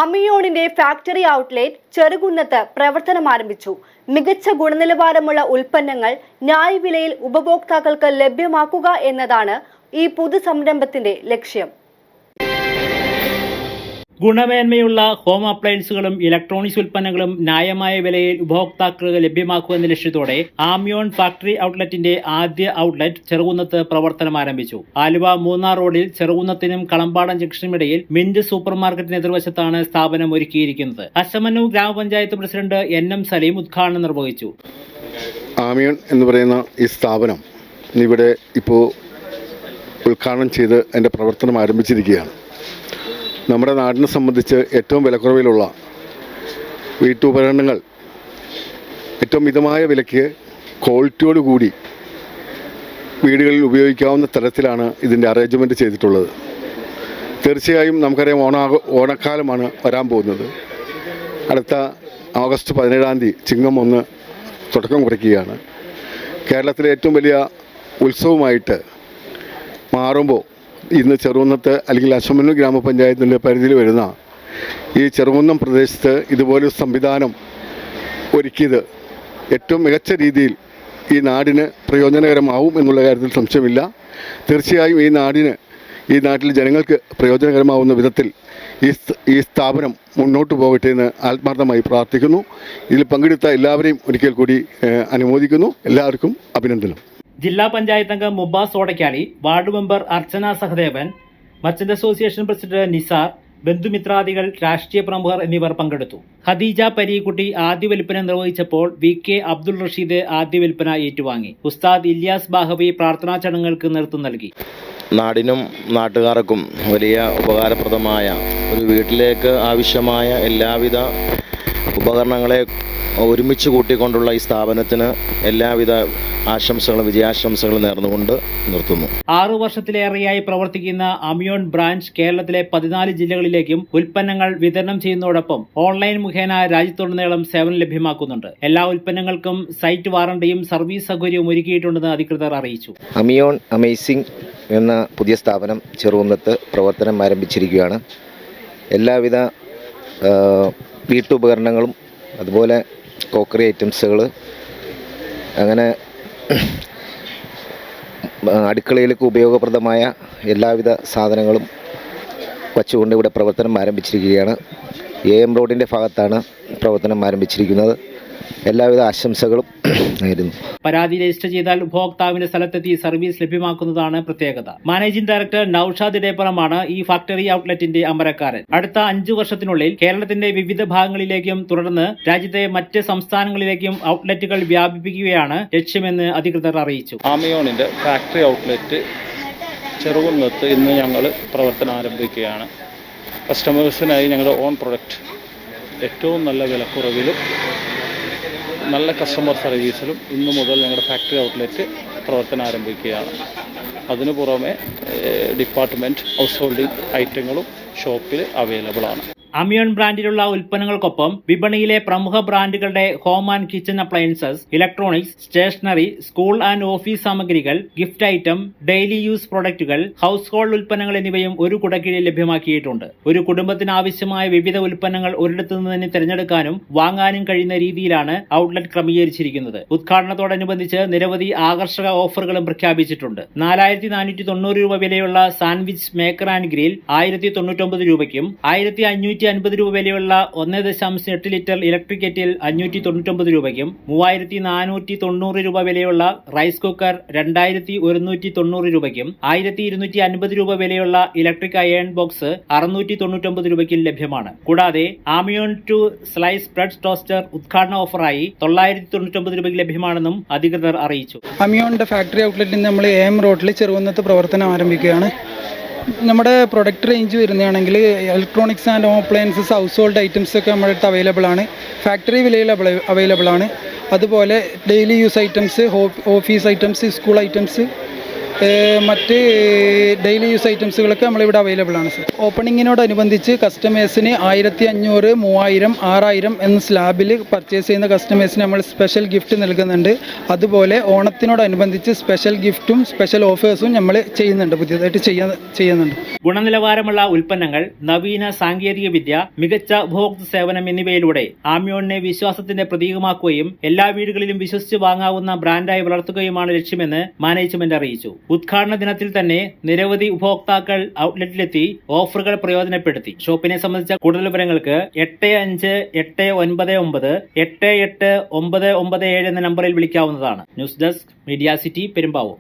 അമിയോണിന്റെ factory outlet ചെറുകുന്നത്ത് പ്രവർത്തനം ആരംഭിച്ചു. മികച്ച ഗുണനിലവാരമുള്ള ഉൽപ്പന്നങ്ങൾ ന്യായവിലയിൽ ഉപഭോക്താക്കൾക്ക് ലഭ്യമാക്കുക എന്നതാണ് ഈ പുതു സംരംഭത്തിന്റെ ലക്ഷ്യം. ഗുണമേന്മയുള്ള ഹോം അപ്ലയൻസുകളും ഇലക്ട്രോണിക്സ് ഉൽപ്പന്നങ്ങളും ന്യായമായ വിലയിൽ ഉപഭോക്താക്കൾക്ക് ലഭ്യമാക്കുക എന്ന ലക്ഷ്യത്തോടെ ആമിയോൺ ഫാക്ടറി ഔട്ട്ലെറ്റിന്റെ ആദ്യ ഔട്ട്ലെറ്റ് ചെറുകുന്നത്ത് പ്രവർത്തനം ആരംഭിച്ചു. ആലുവ മൂന്നാർ റോഡിൽ ചെറുകുന്നത്തിനും കളമ്പാടം ജംഗ്ഷനുമിടയിൽ മിന്റ് സൂപ്പർ മാർക്കറ്റിന് എതിർവശത്താണ് സ്ഥാപനം ഒരുക്കിയിരിക്കുന്നത്. അശമന്നൂർ ഗ്രാമപഞ്ചായത്ത് പ്രസിഡന്റ് NM സലീം ഉദ്ഘാടനം നിർവഹിച്ചു. ആമിയോൺ എന്ന് പറയുന്ന ഈ സ്ഥാപനം ഇവിടെ ഇപ്പോൾ ഉദ്ഘാടനം ചെയ്ത് അതിൻ്റെ പ്രവർത്തനം ആരംഭിച്ചിരിക്കുകയാണ്. നമ്മുടെ നാടിനെ സംബന്ധിച്ച് ഏറ്റവും വിലക്കുറവിലുള്ള വീട്ടുപകരണങ്ങൾ ഏറ്റവും മിതമായ വിലയ്ക്ക് ക്വാളിറ്റിയോടുകൂടി വീടുകളിൽ ഉപയോഗിക്കാവുന്ന തരത്തിലാണ് ഇതിൻ്റെ അറേഞ്ച്മെൻറ്റ് ചെയ്തിട്ടുള്ളത്. തീർച്ചയായും നമുക്കറിയാം ഓണക്കാലമാണ് വരാൻ പോകുന്നത്. അടുത്ത ഓഗസ്റ്റ് 17-ാം തീയതി ചിങ്ങം 1 തുടക്കം കുറിക്കുകയാണ്. കേരളത്തിലെ ഏറ്റവും വലിയ ഉത്സവമായിട്ട് മാറുമ്പോൾ ഇന്ന് ചെറുകുന്നത്ത് അല്ലെങ്കിൽ അശമന്നൂർ ഗ്രാമപഞ്ചായത്തിൻ്റെ പരിധിയിൽ വരുന്ന ഈ ചെറുകുന്നം പ്രദേശത്ത് ഇതുപോലൊരു സംവിധാനം ഒരുക്കിയത് ഏറ്റവും മികച്ച രീതിയിൽ ഈ നാടിന് പ്രയോജനകരമാവും എന്നുള്ള കാര്യത്തിൽ സംശയമില്ല. തീർച്ചയായും ഈ നാട്ടിലെ ജനങ്ങൾക്ക് പ്രയോജനകരമാവുന്ന വിധത്തിൽ ഈ സ്ഥാപനം മുന്നോട്ട് പോകട്ടെ എന്ന് ആത്മാർത്ഥമായി പ്രാർത്ഥിക്കുന്നു. ഇതിൽ പങ്കെടുത്ത എല്ലാവരെയും ഒരിക്കൽ കൂടി അനുമോദിക്കുന്നു. എല്ലാവർക്കും അഭിനന്ദനം. ജില്ലാ പഞ്ചായത്ത് അംഗം Mubas Odakkali, ward member Archana Sahadevan, merchant association president Nisar, ബന്ധുമിത്രാദികൾ, രാഷ്ട്രീയ പ്രമുഖർ എന്നിവർ പങ്കെടുത്തു. ഖദീജ പരീക്കുട്ടി ആദ്യ വിൽപ്പന നിർവഹിച്ചപ്പോൾ VK അബ്ദുൾ റഷീദ് ആദ്യ വിൽപ്പന ഏറ്റുവാങ്ങി. ഉസ്താദ് ഇല്യാസ് ബാഹവി പ്രാർത്ഥനാ ചടങ്ങുകൾക്ക് നേതൃത്വം നൽകി. നാടിനും നാട്ടുകാർക്കും വലിയ ഉപകാരപ്രദമായ ഒരു വീട്ടിലേക്ക് ആവശ്യമായ എല്ലാവിധ ഉപകരണങ്ങളെ ഒരുമിച്ച് കൂട്ടിക്കൊണ്ടുള്ള ഈ സ്ഥാപനത്തിന് എല്ലാവിധ ആശംസകളും വിജയാശംസകളും നേർന്നുകൊണ്ട് നിർത്തുന്നു. 6 വർഷത്തിലേറെയായി പ്രവർത്തിക്കുന്ന അമിയോൺ ബ്രാഞ്ച് കേരളത്തിലെ 14 ജില്ലകളിലേക്കും ഉൽപ്പന്നങ്ങൾ വിതരണം ചെയ്യുന്നതോടൊപ്പം ഓൺലൈൻ മുഖേന രാജ്യത്തുടനീളം സേവനം ലഭ്യമാക്കുന്നുണ്ട്. എല്ലാ ഉൽപ്പന്നങ്ങൾക്കും സൈറ്റ് വാറണ്ടിയും സർവീസ് സൗകര്യവും ഒരുക്കിയിട്ടുണ്ടെന്ന് അധികൃതർ അറിയിച്ചു. അമിയോൺ അമേസിംഗ് എന്ന പുതിയ സ്ഥാപനം ചെറുകുന്നത്ത് പ്രവർത്തനം ആരംഭിച്ചിരിക്കുകയാണ്. എല്ലാവിധ വീട്ടുപകരണങ്ങളും അതുപോലെ ക്രോക്കറി ഐറ്റംസുകൾ, അങ്ങനെ അടുക്കളയിലേക്ക് ഉപയോഗപ്രദമായ എല്ലാവിധ സാധനങ്ങളും വച്ചുകൊണ്ട് ഇവിടെ പ്രവർത്തനം ആരംഭിച്ചിരിക്കുകയാണ്. AM റോഡിൻ്റെ ഭാഗത്താണ് പ്രവർത്തനം ആരംഭിച്ചിരിക്കുന്നത്. എല്ലാവിധ ആശംസകളും നേരുന്നു. പരാതി രജിസ്റ്റർ ചെയ്താൽ ഉപഭോക്താവിന്റെ സ്ഥലത്തെത്തി സർവീസ് ലഭ്യമാക്കുന്നതാണ് പ്രത്യേകത. മാനേജിംഗ് ഡയറക്ടർ നൌഷാദ് ഇടേപ്പുറമാണ് ഈ ഫാക്ടറി ഔട്ട്ലെറ്റിന്റെ അമരക്കാരൻ. അടുത്ത 5 വർഷത്തിനുള്ളിൽ കേരളത്തിന്റെ വിവിധ ഭാഗങ്ങളിലേക്കും തുടർന്ന് രാജ്യത്തെ മറ്റ് സംസ്ഥാനങ്ങളിലേക്കും ഔട്ട്ലെറ്റുകൾ വ്യാപിപ്പിക്കുകയാണ് ലക്ഷ്യമെന്ന് അധികൃതർ അറിയിച്ചു. ആമിയോണിന്റെ ഫാക്ടറി ഔട്ട്ലെറ്റ് ചെറുകുന്നത്ത് ഇന്ന് ഞങ്ങൾ പ്രവർത്തനം ആരംഭിക്കുകയാണ്. കസ്റ്റമേഴ്സിനായി ഞങ്ങളുടെ ഓൺ പ്രൊഡക്റ്റ് ഏറ്റവും നല്ല വിലക്കുറവിലും നല്ല കസ്റ്റമർ സർവീസിലും ഇന്നു മുതൽ ഞങ്ങളുടെ ഫാക്ടറി ഔട്ട്ലെറ്റ് പ്രവർത്തനം ആരംഭിക്കുകയാണ്. അതിനു പുറമെ ഡിപ്പാർട്ട്മെൻറ്റ് ഹൗസ് ഹോൾഡിംഗ് ഐറ്റങ്ങളും ഷോപ്പിൽ അവൈലബിൾ ആണ്. അമിയോൺ ബ്രാൻഡിലുള്ള ഉൽപ്പന്നങ്ങൾക്കൊപ്പം വിപണിയിലെ പ്രമുഖ ബ്രാൻഡുകളുടെ home and kitchen appliances, electronics, stationery, school and office സാമഗ്രികൾ, ഗിഫ്റ്റ് ഐറ്റം, ഡെയിലി യൂസ് പ്രൊഡക്റ്റുകൾ, ഹൗസ് ഹോൾഡ് ഉൽപ്പന്നങ്ങൾ എന്നിവയും ഒരു കുടക്കീഴിൽ ലഭ്യമാക്കിയിട്ടുണ്ട്. ഒരു കുടുംബത്തിന് ആവശ്യമായ വിവിധ ഉൽപ്പന്നങ്ങൾ ഒരിടത്തു നിന്ന് തന്നെ തിരഞ്ഞെടുക്കാനും വാങ്ങാനും കഴിയുന്ന രീതിയിലാണ് ഔട്ട്ലെറ്റ് ക്രമീകരിച്ചിരിക്കുന്നത്. ഉദ്ഘാടനത്തോടനുബന്ധിച്ച് നിരവധി ആകർഷക ഓഫറുകളും പ്രഖ്യാപിച്ചിട്ടുണ്ട്. 4490 രൂപ വിലയുള്ള സാൻഡ്വിച്ച് മേക്കർ ആൻഡ് ഗ്രിൽ 1099 രൂപയ്ക്കും 1550 രൂപ വിലയുള്ള 1.8 ലിറ്റർ ഇലക്ട്രിക് കെറ്റിൽ 599 രൂപയ്ക്കും 3490 രൂപ വിലയുള്ള റൈസ് കുക്കർ 2190 രൂപയ്ക്കും 1250 രൂപ വിലയുള്ള ഇലക്ട്രിക് അയൺ ബോക്സ് 699 രൂപയ്ക്കും ലഭ്യമാണ്. കൂടാതെ ആമിയോൺ 2 സ്ലൈസ് ബ്രെഡ് ടോസ്റ്റർ ഉദ്ഘാടന ഓഫറായി 999 രൂപയ്ക്ക് ലഭ്യമാണെന്നും അധികൃതർ അറിയിച്ചു. അമിയോണിന്റെ ഫാക്ടറി ഔട്ട്ലെറ്റിൽ നമ്മൾ AM റോഡിൽ ചെറുകുന്നത്ത് പ്രവർത്തനം ആരംഭിക്കുകയാണ്. നമ്മുടെ പ്രൊഡക്റ്റ് റേഞ്ച് വരുന്നതാണെങ്കിൽ electronics and home appliances, household items ഒക്കെ നമ്മുടെ അടുത്ത് അവൈലബിൾ ആണ്. ഫാക്ടറി വിലയിൽ അവൈലബിൾ ആണ്. അതുപോലെ daily use items, office items, school items മറ്റ് ഡെയിലി യൂസ് ഐറ്റംസുകളൊക്കെ നമ്മളിവിടെ അവൈലബിൾ ആണ് സർ. ഓപ്പണിങ്ങിനോടനുബന്ധിച്ച് കസ്റ്റമേഴ്സിന് 1500, 3000, 6000 എന്ന സ്ലാബിൽ പർച്ചേസ് ചെയ്യുന്ന കസ്റ്റമേഴ്സിന് നമ്മൾ സ്പെഷ്യൽ ഗിഫ്റ്റ് നൽകുന്നുണ്ട്. അതുപോലെ ഓണത്തിനോടനുബന്ധിച്ച് സ്പെഷ്യൽ ഗിഫ്റ്റും സ്പെഷ്യൽ ഓഫേഴ്സും നമ്മൾ ചെയ്യുന്നുണ്ട്, പുതിയതായിട്ട് ചെയ്യുന്നുണ്ട്. ഗുണനിലവാരമുള്ള ഉൽപ്പന്നങ്ങൾ, നവീന സാങ്കേതിക വിദ്യ, മികച്ച ഉപഭോക്തൃ സേവനം എന്നിവയിലൂടെ ആമ്യോണിനെ വിശ്വാസത്തിന്റെ പ്രതീകമാക്കുകയും എല്ലാ വീടുകളിലും വിശ്വസിച്ച് വാങ്ങാവുന്ന ബ്രാൻഡായി വളർത്തുകയുമാണ് ലക്ഷ്യമെന്ന് മാനേജ്മെന്റ് അറിയിച്ചു. ഉദ്ഘാടന ദിനത്തിൽ തന്നെ നിരവധി ഉപഭോക്താക്കൾ ഔട്ട്ലെറ്റിലെത്തി ഓഫറുകൾ പ്രയോജനപ്പെടുത്തി. ഷോപ്പിനെ സംബന്ധിച്ച കൂടുതൽ വിവരങ്ങൾക്ക് 8589988997 എന്ന നമ്പറിൽ വിളിക്കാവുന്നതാണ്. News desk media city Perumbavoor.